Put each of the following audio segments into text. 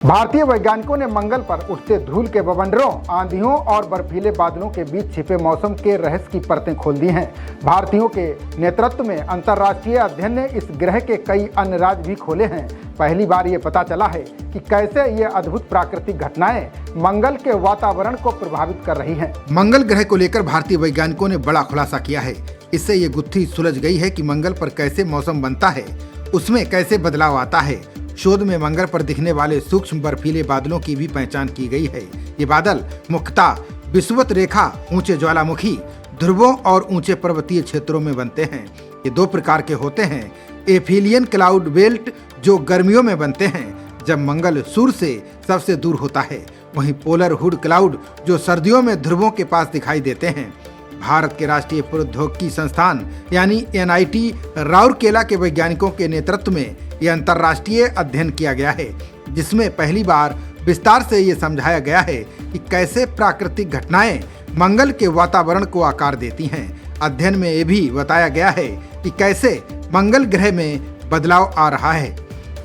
भारतीय वैज्ञानिकों ने मंगल पर उठते धूल के बवंडरों, आंधियों और बर्फीले बादलों के बीच छिपे मौसम के रहस्य की परतें खोल दी हैं। भारतीयों के नेतृत्व में अंतर्राष्ट्रीय अध्ययन ने इस ग्रह के कई अन्य राज भी खोले हैं। पहली बार ये पता चला है कि कैसे ये अद्भुत प्राकृतिक घटनाएं मंगल के वातावरण को प्रभावित कर रही हैं। मंगल ग्रह को लेकर भारतीय वैज्ञानिकों ने बड़ा खुलासा किया है। इससे ये गुत्थी सुलझ गई है कि मंगल पर कैसे मौसम बनता है, उसमें कैसे बदलाव आता है। शोध में मंगल पर दिखने वाले सूक्ष्म बर्फीले बादलों की भी पहचान की गई है। ये बादल मुख्यतः विषुवत रेखा, ऊंचे ज्वालामुखी, ध्रुवों और ऊंचे पर्वतीय क्षेत्रों में बनते हैं। ये दो प्रकार के होते हैं। एफिलियन क्लाउड बेल्ट जो गर्मियों में बनते हैं जब मंगल सूर्य से सबसे दूर होता है, वहीं पोलर हुड क्लाउड जो सर्दियों में ध्रुवों के पास दिखाई देते हैं। भारत के राष्ट्रीय प्रौद्योगिकी संस्थान यानी NIT राउरकेला के वैज्ञानिकों के नेतृत्व में यह अंतर्राष्ट्रीय अध्ययन किया गया है, जिसमें पहली बार विस्तार से ये समझाया गया है कि कैसे प्राकृतिक घटनाएं मंगल के वातावरण को आकार देती हैं। अध्ययन में ये भी बताया गया है कि कैसे मंगल ग्रह में बदलाव आ रहा है।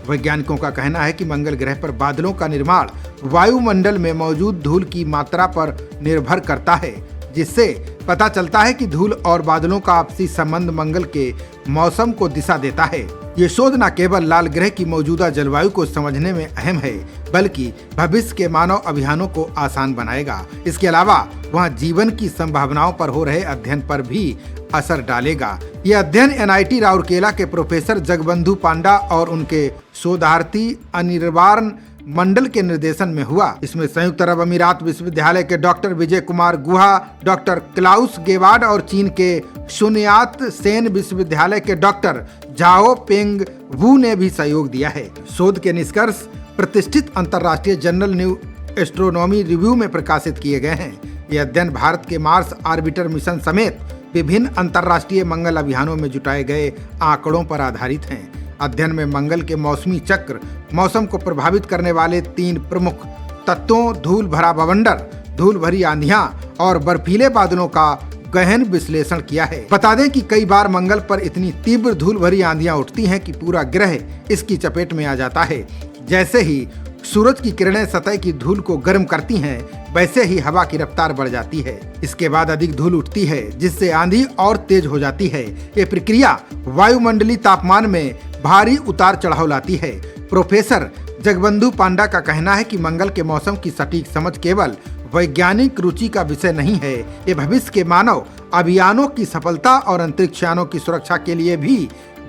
वैज्ञानिकों का कहना है कि मंगल ग्रह पर बादलों का निर्माण वायुमंडल में मौजूद धूल की मात्रा पर निर्भर करता है, जिससे पता चलता है कि धूल और बादलों का आपसी संबंध मंगल के मौसम को दिशा देता है। ये शोध न केवल लाल ग्रह की मौजूदा जलवायु को समझने में अहम है, बल्कि भविष्य के मानव अभियानों को आसान बनाएगा। इसके अलावा वहाँ जीवन की संभावनाओं पर हो रहे अध्ययन पर भी असर डालेगा। यह अध्ययन NIT राउरकेला के प्रोफेसर जगबंधु पांडा और उनके शोधार्थी अनिर्बाण मंडल के निर्देशन में हुआ। इसमें संयुक्त अरब अमीरात विश्वविद्यालय के डॉक्टर विजय कुमार गुहा, डॉक्टर क्लाउस गेवार्ड और चीन के सुनयात सेन विश्वविद्यालय के डॉक्टर झाओ पेंग वू ने भी सहयोग दिया है। शोध के निष्कर्ष प्रतिष्ठित अंतर्राष्ट्रीय जर्नल न्यू एस्ट्रोनॉमी रिव्यू में प्रकाशित किए गए हैं। यह अध्ययन भारत के मार्स ऑर्बिटर मिशन समेत विभिन्न अंतर्राष्ट्रीय मंगल अभियानों में जुटाए गए आंकड़ों पर आधारित हैं। अध्ययन में मंगल के मौसमी चक्र, मौसम को प्रभावित करने वाले 3 प्रमुख तत्वों धूल भरा बवंडर, धूल भरी आंधियां और बर्फीले बादलों का गहन विश्लेषण किया है। बता दें कि कई बार मंगल पर इतनी तीव्र धूल भरी आंधियां उठती हैं कि पूरा ग्रह इसकी चपेट में आ जाता है। जैसे ही सूरज की किरणें सतह की धूल को गर्म करती हैं, वैसे ही हवा की रफ्तार बढ़ जाती है। इसके बाद अधिक धूल उठती है, जिससे आंधी और तेज हो जाती है। ये प्रक्रिया वायुमंडलीय तापमान में भारी उतार चढ़ाव लाती है। प्रोफेसर जगबंधु पांडा का कहना है कि मंगल के मौसम की सटीक समझ केवल वैज्ञानिक रुचि का विषय नहीं है, ये भविष्य के मानव अभियानों की सफलता और अंतरिक्षयानों की सुरक्षा के लिए भी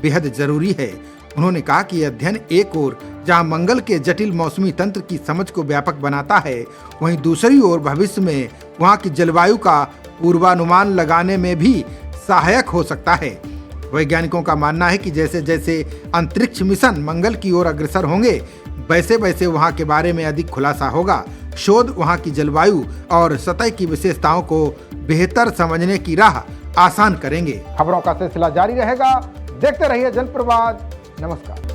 बेहद जरूरी है। उन्होंने कहा कि यह अध्ययन एक ओर जहां मंगल के जटिल मौसमी तंत्र की समझ को व्यापक बनाता है, वहीं दूसरी ओर भविष्य में वहां की जलवायु का पूर्वानुमान लगाने में भी सहायक हो सकता है। वैज्ञानिकों का मानना है कि जैसे जैसे अंतरिक्ष मिशन मंगल की ओर अग्रसर होंगे, वैसे वैसे वहां के बारे में अधिक खुलासा होगा। शोध वहां की जलवायु और सतह की विशेषताओं को बेहतर समझने की राह आसान करेंगे। खबरों का सिलसिला जारी रहेगा। देखते रहिए जनप्रवाद। नमस्कार।